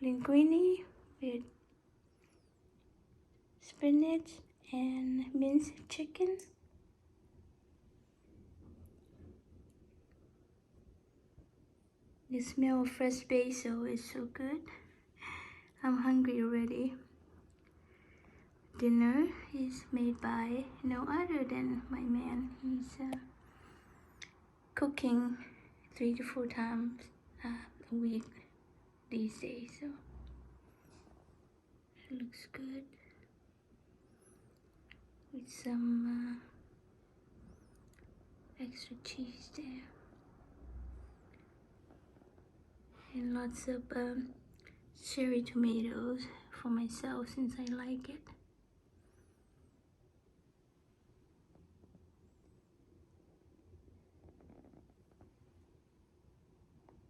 linguine with spinach and minced chicken. The smell of fresh basil is so good. I'm hungry already. Dinner is made by no other than my man. He's cooking 3 to 4 times a week these days, so it looks good with some extra cheese there and lots of cherry tomatoes for myself since I like it.